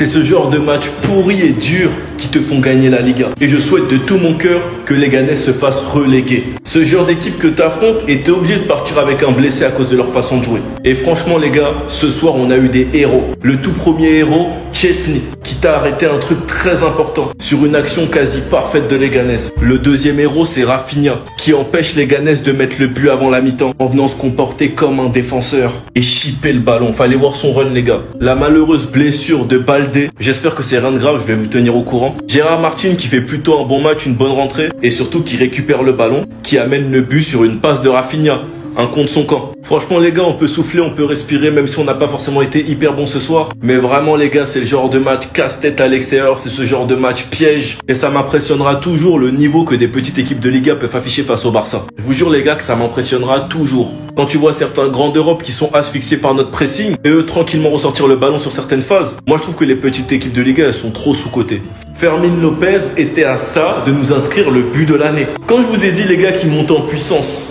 C'est ce genre de match pourri et dur qui te font gagner la Liga. Et je souhaite de tout mon cœur que les Leganés se fassent reléguer. Ce genre d'équipe que t'affrontes et t'es obligé de partir avec un blessé à cause de leur façon de jouer. Et franchement les gars, ce soir on a eu des héros. Le tout premier héros, Chesney, qui t'a arrêté un truc très important sur une action quasi parfaite de Leganés. Le deuxième héros, c'est Rafinha, qui empêche Leganés de mettre le but avant la mi-temps en venant se comporter comme un défenseur et chipper le ballon. Fallait voir son run les gars. La malheureuse blessure de Baldé, j'espère que c'est rien de grave, je vais vous tenir au courant. Gérard Martin qui fait plutôt un bon match, une bonne rentrée et surtout qui récupère le ballon, qui amène le but sur une passe de Rafinha. Un contre son camp. Franchement les gars, on peut souffler, on peut respirer même si on n'a pas forcément été hyper bon ce soir. Mais vraiment les gars, c'est le genre de match casse-tête à l'extérieur, c'est ce genre de match piège. Et ça m'impressionnera toujours le niveau que des petites équipes de Liga peuvent afficher face au Barça. Je vous jure les gars que ça m'impressionnera toujours. Quand tu vois certains grands d'Europe qui sont asphyxiés par notre pressing et eux tranquillement ressortir le ballon sur certaines phases. Moi je trouve que les petites équipes de Liga elles sont trop sous-cotées. Fermín López était à ça de nous inscrire le but de l'année. Quand je vous ai dit les gars qu'il monte en puissance,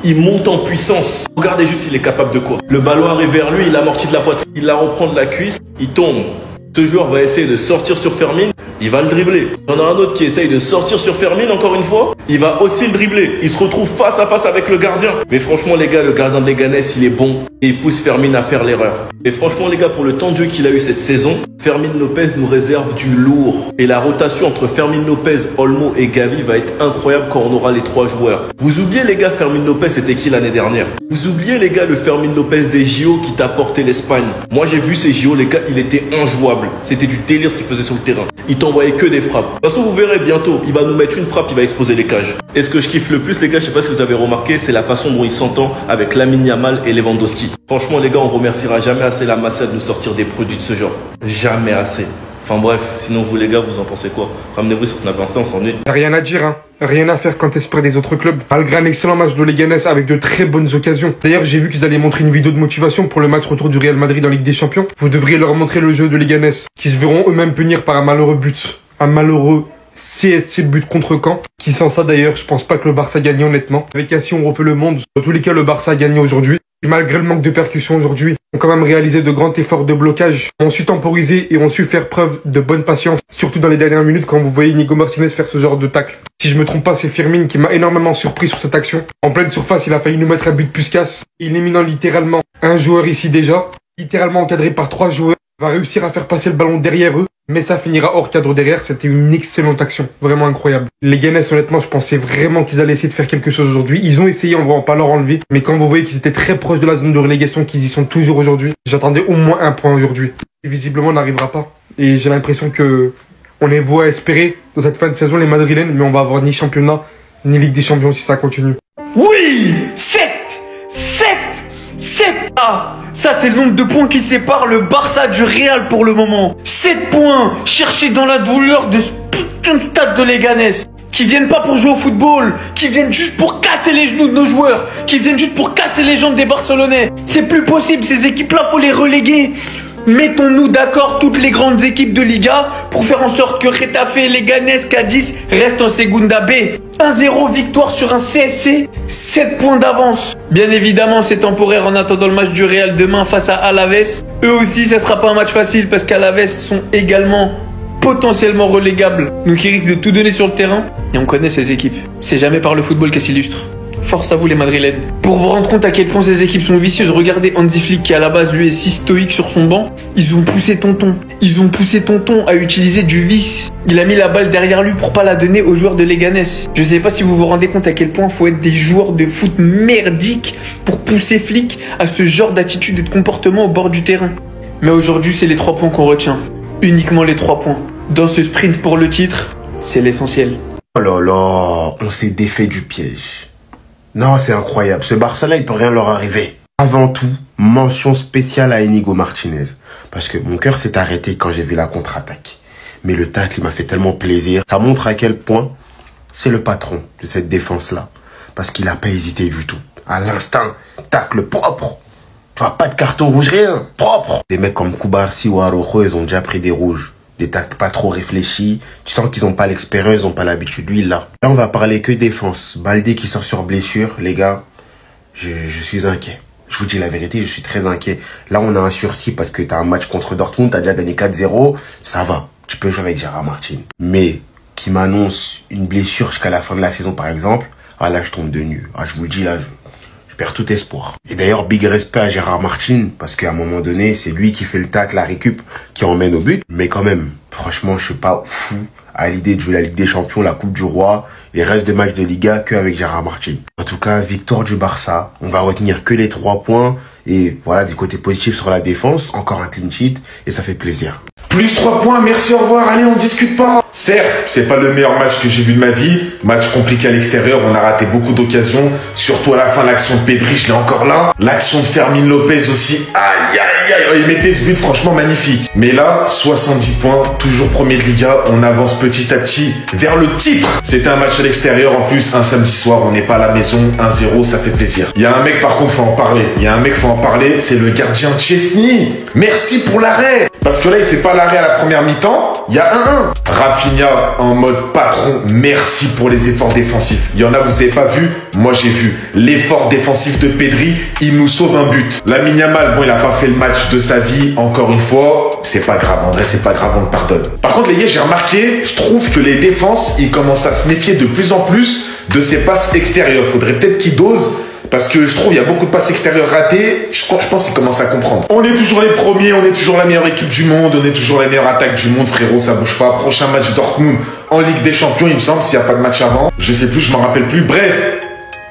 il monte en puissance. Regardez juste il est capable de quoi. Le ballon arrive vers lui, il amortit de la poitrine, il la reprend de la cuisse, il tombe. Ce joueur va essayer de sortir sur Fermín, il va le dribbler. Il y en a un autre qui essaye de sortir sur Fermín encore une fois, il va aussi le dribbler. Il se retrouve face à face avec le gardien. Mais franchement les gars, le gardien de Leganés il est bon et il pousse Fermín à faire l'erreur. Et franchement les gars, pour le temps de jeu qu'il a eu cette saison, Fermín López nous réserve du lourd. Et la rotation entre Fermín López, Olmo et Gavi va être incroyable quand on aura les trois joueurs. Vous oubliez les gars, Fermín López c'était qui l'année dernière? Vous oubliez les gars le Fermín López des JO qui t'a porté l'Espagne? Moi j'ai vu ces JO les gars, il était injouable. C'était du délire ce qu'il faisait sur le terrain. Il t'envoyait que des frappes. De toute façon vous verrez bientôt, il va nous mettre une frappe, il va exploser les cages. Et ce que je kiffe le plus les gars, je sais pas si vous avez remarqué, c'est la façon dont il s'entend avec Lamine Yamal et Lewandowski. Franchement les gars, on remerciera jamais assez la Masia de nous sortir des produits de ce genre. Jamais assez. Enfin bref, sinon vous les gars, vous en pensez quoi? Ramenez-vous sur Snap Insta, on s'ennuie. Rien à dire, hein. Rien à faire quand t'espères des autres clubs. Malgré un excellent match de Leganés avec de très bonnes occasions. D'ailleurs, j'ai vu qu'ils allaient montrer une vidéo de motivation pour le match retour du Real Madrid en Ligue des Champions. Vous devriez leur montrer le jeu de Leganés, qui se verront eux-mêmes punir par un malheureux but. Un malheureux CSC but contre Caen. Qui sans ça d'ailleurs, je pense pas que le Barça gagne honnêtement. Avec ainsi on refait le monde. Dans tous les cas, le Barça a gagné aujourd'hui. Et malgré le manque de percussion aujourd'hui, ont quand même réalisé de grands efforts de blocage, ont su temporiser et ont su faire preuve de bonne patience, surtout dans les dernières minutes quand vous voyez Inigo Martinez faire ce genre de tacle. Si je me trompe pas, c'est Fermín qui m'a énormément surpris sur cette action. En pleine surface, il a failli nous mettre un but plus casse, éliminant littéralement un joueur ici déjà, littéralement encadré par 3 joueurs, va réussir à faire passer le ballon derrière eux, mais ça finira hors cadre derrière. C'était une excellente action, vraiment incroyable. Les Leganés, honnêtement, je pensais vraiment qu'ils allaient essayer de faire quelque chose aujourd'hui. Ils ont essayé, on va pas leur enlever, mais quand vous voyez qu'ils étaient très proches de la zone de relégation, qu'ils y sont toujours aujourd'hui, j'attendais au moins un point aujourd'hui. Et visiblement, on n'arrivera pas. Et j'ai l'impression que on est voué à espérer dans cette fin de saison les Madrilènes, mais on va avoir ni championnat, ni Ligue des Champions si ça continue. Oui, 7. Ah, ça c'est le nombre de points qui sépare le Barça du Real pour le moment. 7 points cherchés dans la douleur de ce putain de stade de Leganés. Qui viennent pas pour jouer au football, qui viennent juste pour casser les genoux de nos joueurs, qui viennent juste pour casser les jambes des Barcelonais. C'est plus possible, ces équipes-là, faut les reléguer. Mettons-nous d'accord, toutes les grandes équipes de Liga, pour faire en sorte que Getafe, Leganés, Cadiz restent en Segunda B. 1-0 victoire sur un CSC, 7 points d'avance. Bien évidemment, c'est temporaire en attendant le match du Real demain face à Alaves. Eux aussi, ça sera pas un match facile parce qu'Alaves sont également potentiellement relégables. Donc ils risquent de tout donner sur le terrain. Et on connaît ces équipes. C'est jamais par le football qu'elles s'illustrent. Force à vous les Madrilènes. Pour vous rendre compte à quel point ces équipes sont vicieuses, regardez Hansi Flick qui à la base lui est si stoïque sur son banc. Ils ont poussé Tonton à utiliser du vice. Il a mis la balle derrière lui pour pas la donner aux joueurs de Leganés. Je sais pas si vous vous rendez compte à quel point faut être des joueurs de foot merdiques pour pousser Flick à ce genre d'attitude et de comportement au bord du terrain. Mais aujourd'hui c'est les 3 points qu'on retient. Uniquement les 3 points. Dans ce sprint pour le titre, c'est l'essentiel. Oh là là, on s'est défait du piège. Non, c'est incroyable. Ce Barça-là, il peut rien leur arriver. Avant tout, mention spéciale à Inigo Martinez. Parce que mon cœur s'est arrêté quand j'ai vu la contre-attaque. Mais le tacle, il m'a fait tellement plaisir. Ça montre à quel point c'est le patron de cette défense-là. Parce qu'il n'a pas hésité du tout. À l'instinct, tacle propre. Tu vois, pas de carton rouge, rien. Propre. Des mecs comme Kubarsi ou Araujo, ils ont déjà pris des rouges. Des tacles pas trop réfléchis. Tu sens qu'ils ont pas l'expérience, ils ont pas l'habitude. Lui, là. Là, on va parler que défense. Baldé qui sort sur blessure, les gars. Je suis inquiet. Je vous dis la vérité, je suis très inquiet. Là, on a un sursis parce que t'as un match contre Dortmund, t'as déjà gagné 4-0. Ça va, tu peux jouer avec Gérard Martin. Mais qui m'annonce une blessure jusqu'à la fin de la saison, par exemple, ah là, je tombe de nu. Ah, je vous le dis, là, je perds tout espoir. Et d'ailleurs, big respect à Gérard Martin, parce qu'à un moment donné, c'est lui qui fait le tacle, la récup, qui emmène au but. Mais quand même, franchement, je suis pas fou à l'idée de jouer la Ligue des Champions, la Coupe du Roi, et reste de matchs de Liga qu'avec Gérard Martin. En tout cas, victoire du Barça. On va retenir que les 3 points. Et voilà, du côté positif sur la défense, encore un clean sheet, et ça fait plaisir. Plus 3 points, merci, au revoir, allez, on discute pas. Certes, c'est pas le meilleur match que j'ai vu de ma vie. Match compliqué à l'extérieur, on a raté beaucoup d'occasions. Surtout à la fin, l'action de Pedri, je l'ai encore là. L'action de Fermin Lopez aussi, aïe, aïe, aïe. Il mettait ce but, franchement magnifique. Mais là, 70 points, toujours premier de Liga. On avance petit à petit vers le titre. C'était un match à l'extérieur, en plus, un samedi soir, on n'est pas à la maison. 1-0, ça fait plaisir. Il y a un mec, par contre, faut en parler. C'est le gardien Chesney. Merci pour l'arrêt. Parce que là, il fait pas l'arrêt à la première mi-temps. Il y a 1-1. Rafinha en mode patron. Merci pour les efforts défensifs. Il y en a, vous avez pas vu. Moi, j'ai vu. L'effort défensif de Pedri, il nous sauve un but. Lamine Yamal, bon, il a pas fait le match de sa vie. Encore une fois, c'est pas grave. En vrai, c'est pas grave, on le pardonne. Par contre, les gars, j'ai remarqué, je trouve que les défenses, ils commencent à se méfier de plus en plus de ces passes extérieures. Faudrait peut-être qu'ils dosent. Parce que je trouve il y a beaucoup de passes extérieures ratées. Je pense qu'ils commencent à comprendre. On est toujours les premiers, on est toujours la meilleure équipe du monde, on est toujours la meilleure attaque du monde, frérot, ça bouge pas. Prochain match Dortmund en Ligue des Champions, il me semble, s'il n'y a pas de match avant. Je sais plus, je m'en rappelle plus. Bref,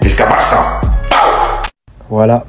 jusqu'à Barça. Voilà.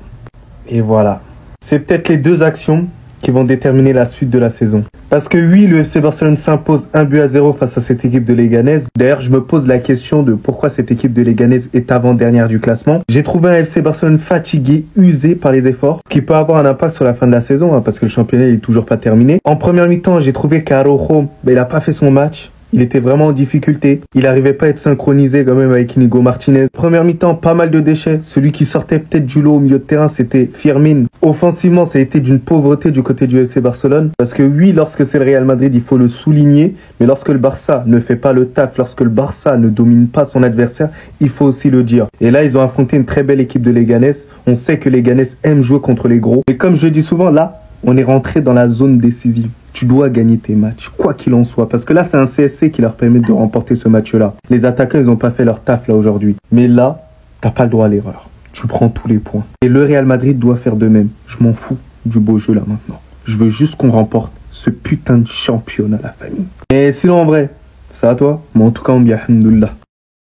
Et voilà. C'est peut-être les 2 actions qui vont déterminer la suite de la saison. Parce que oui, le FC Barcelone s'impose 1-0 face à cette équipe de Leganés. D'ailleurs, je me pose la question de pourquoi cette équipe de Leganés est avant-dernière du classement. J'ai trouvé un FC Barcelone fatigué, usé par les efforts, ce qui peut avoir un impact sur la fin de la saison, hein, parce que le championnat est toujours pas terminé. En première mi-temps, j'ai trouvé qu'Araujo, il a pas fait son match. Il était vraiment en difficulté. Il n'arrivait pas à être synchronisé quand même avec Inigo Martinez. Première mi-temps, pas mal de déchets. Celui qui sortait peut-être du lot au milieu de terrain, c'était Firmin. Offensivement, ça a été d'une pauvreté du côté du FC Barcelone. Parce que oui, lorsque c'est le Real Madrid, il faut le souligner. Mais lorsque le Barça ne fait pas le taf, lorsque le Barça ne domine pas son adversaire, il faut aussi le dire. Et là, ils ont affronté une très belle équipe de Leganés. On sait que Leganés aime jouer contre les gros. Et comme je le dis souvent, là, on est rentré dans la zone décisive. Tu dois gagner tes matchs, quoi qu'il en soit. Parce que là, c'est un CSC qui leur permet de remporter ce match-là. Les attaquants, ils n'ont pas fait leur taf là aujourd'hui. Mais là, t'as pas le droit à l'erreur. Tu prends tous les points. Et le Real Madrid doit faire de même. Je m'en fous du beau jeu là maintenant. Je veux juste qu'on remporte ce putain de championnat, la famille. Et sinon, en vrai, c'est à toi. Mais en tout cas, on dit alhamdoulilah.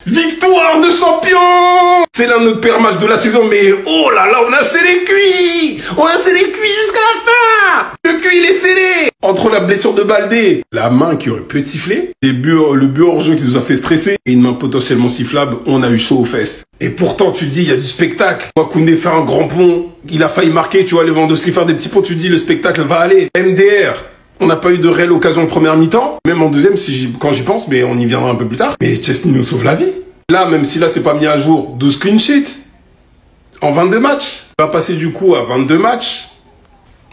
Victoire de champion! C'est l'un de notre pire match de la saison, mais oh là là, on a scellé les cuits! On a scellé les cuits jusqu'à la fin! Le cul, il est scellé! Entre la blessure de Baldé, la main qui aurait pu être sifflée, le but hors jeu qui nous a fait stresser, et une main potentiellement sifflable, on a eu chaud aux fesses. Et pourtant, tu te dis, il y a du spectacle. Moi, Koundé fait un grand pont, il a failli marquer, tu vois, Lewandowski faire des petits ponts, tu te dis, le spectacle va aller. MDR. On n'a pas eu de réelle occasion en première mi-temps, même en deuxième quand j'y pense, mais on y viendra un peu plus tard. Mais Chesney nous sauve la vie. Là, même si là c'est pas mis à jour, 12 clean sheets en 22 matchs. On va passer du coup à 22 matchs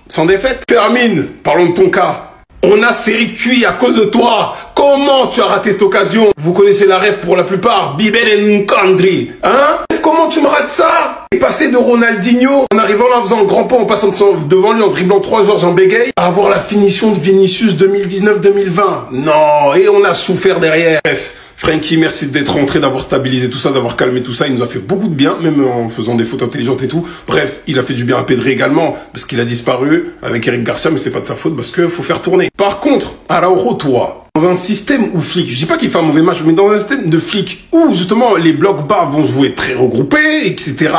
sans défaite. Fermine, parlons de ton cas. On a série cuit à cause de toi. Comment tu as raté cette occasion? Vous connaissez la ref pour la plupart. Bibel Nkandri. Hein? Comment tu me rates ça? Et passer de Ronaldinho, en arrivant là en faisant le grand pont, en passant devant lui, en dribblant 3 joueurs, Jean Bégaye, à avoir la finition de Vinicius 2019-2020. Non, et on a souffert derrière. Bref. Frankie, merci d'être rentré, d'avoir stabilisé tout ça, d'avoir calmé tout ça. Il nous a fait beaucoup de bien, même en faisant des fautes intelligentes et tout. Bref, il a fait du bien à Pedri également, parce qu'il a disparu avec Eric Garcia, mais c'est pas de sa faute, parce que faut faire tourner. Par contre, Araujo, toi, dans un système où flic, je dis pas qu'il fait un mauvais match, mais dans un système de flic où justement les blocs bas vont jouer très regroupés, etc.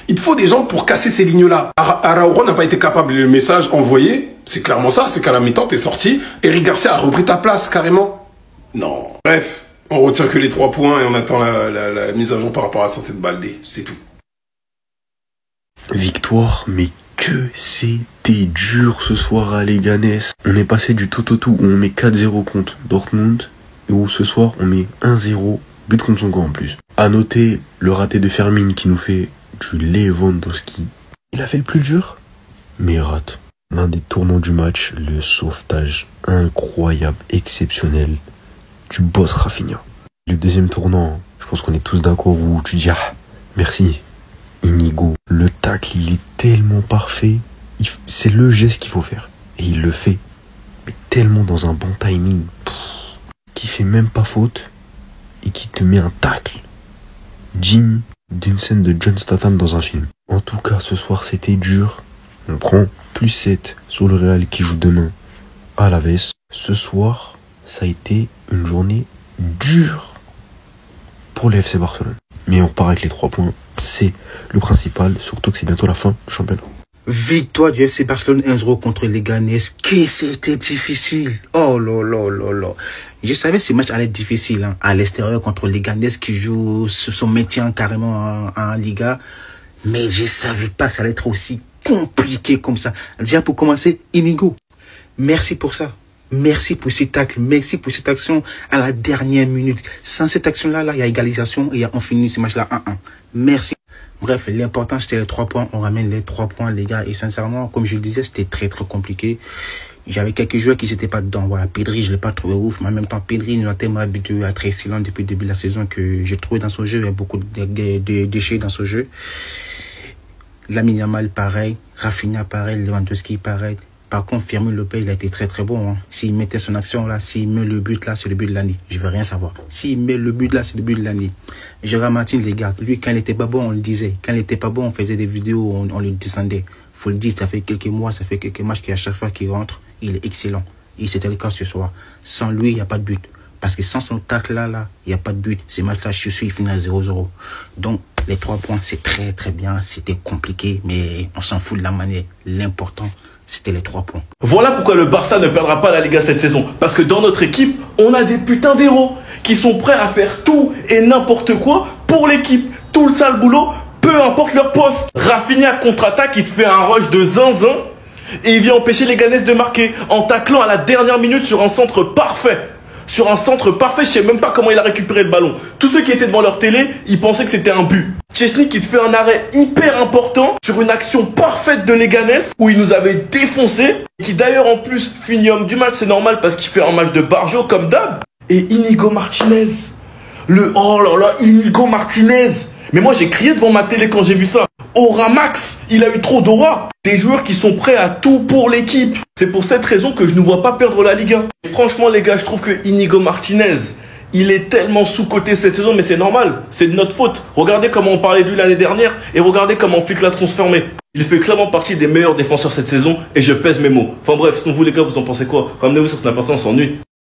Il te faut des gens pour casser ces lignes-là. Araujo n'a pas été capable. Le message envoyé, c'est clairement ça, c'est qu'à la mi-temps, t'es sorti. Eric Garcia a repris ta place, carrément. Non. Bref. On retient que les 3 points et on attend la mise à jour par rapport à la santé de Baldé. C'est tout. Victoire, mais que c'était dur ce soir à Leganés. On est passé du tout au tout où on met 4-0 contre Dortmund et où ce soir on met 1-0, but contre son camp en plus. À noter le raté de Fermin qui nous fait du Lewandowski. Il a fait le plus dur, mais il rate. L'un des tournants du match, le sauvetage incroyable, exceptionnel du boss Rafinha. Le deuxième tournant, je pense qu'on est tous d'accord où tu dis ah, merci. Inigo, le tacle, il est tellement parfait. C'est le geste qu'il faut faire. Et il le fait. Mais tellement dans un bon timing. Qui fait même pas faute. Et qui te met un tacle digne d'une scène de John Statham dans un film. En tout cas, ce soir, c'était dur. On prend plus 7 sur le Real qui joue demain à Alaves. Ce soir, ça a été une journée dure pour le FC Barcelone. Mais on repart avec les 3 points. C'est le principal, surtout que c'est bientôt la fin du championnat. Victoire du FC Barcelone 1-0 contre les Leganés. Que c'était difficile. Oh là là là là. Je savais que ce match allait être difficile hein, à l'extérieur contre les Leganés qui jouent sur son maintien carrément en Liga. Mais je savais pas que ça allait être aussi compliqué comme ça. Déjà pour commencer, Inigo, merci pour ça. Merci pour cet tacle, merci pour cette action à la dernière minute. Sans cette action-là, il y a égalisation et on finit ce match-là 1-1. Merci. Bref, l'important c'était les 3 points. On ramène les 3 points, les gars. Et sincèrement, comme je le disais, c'était très très compliqué. J'avais quelques joueurs qui n'étaient pas dedans. Voilà, Pedri, je l'ai pas trouvé ouf. Mais en même temps, Pedri nous a tellement habitué à être excellent depuis le début de la saison que j'ai trouvé dans son jeu, il y a beaucoup de déchets dans son jeu. Lamine Yamal, pareil. Rafinha, pareil. Lewandowski, pareil. Par contre, Fermin Lopez, il a été très très bon. Hein. S'il mettait son action là, s'il met le but là, c'est le but de l'année. Je veux rien savoir. S'il met le but là, c'est le but de l'année. Gérard Martin, les gars, lui, quand il était pas bon, on le disait. Quand il était pas bon, on faisait des vidéos, on le descendait. Faut le dire, ça fait quelques mois, ça fait quelques matchs qu'à chaque fois qu'il rentre, il est excellent. Et c'était le cas ce soir. Sans lui, il n'y a pas de but. Parce que sans son tacle là, il n'y a pas de but. Ces matchs-là, je suis, il finit à 0-0. Donc, les 3 points, c'est très très bien. C'était compliqué, mais on s'en fout de la manière. L'important, c'était les 3 points. Voilà pourquoi le Barça ne perdra pas la Liga cette saison. Parce que dans notre équipe, on a des putains d'héros qui sont prêts à faire tout et n'importe quoi pour l'équipe. Tout le sale boulot, peu importe leur poste. Rafinha contre-attaque, il te fait un rush de zinzin et il vient empêcher les Leganés de marquer en taclant à la dernière minute sur un centre parfait. Sur un centre parfait, je sais même pas comment il a récupéré le ballon. Tous ceux qui étaient devant leur télé, ils pensaient que c'était un but. Chesney qui te fait un arrêt hyper important sur une action parfaite de Leganés où il nous avait défoncé. Qui d'ailleurs en plus finit homme du match, c'est normal parce qu'il fait un match de barjo comme d'hab. Et Inigo Martinez. Oh là là, Inigo Martinez. Mais moi j'ai crié devant ma télé quand j'ai vu ça. Aura max, il a eu trop d'aura. Des joueurs qui sont prêts à tout pour l'équipe. C'est pour cette raison que je ne vois pas perdre la Liga. Et franchement les gars, je trouve que Inigo Martinez, il est tellement sous-coté cette saison, mais c'est normal, c'est de notre faute. Regardez comment on parlait de lui l'année dernière et regardez comment Flick l'a transformé. Il fait clairement partie des meilleurs défenseurs cette saison et je pèse mes mots. Enfin bref, sinon vous les gars, vous en pensez quoi? Ramenez-vous sur Snap, on s'ennuie.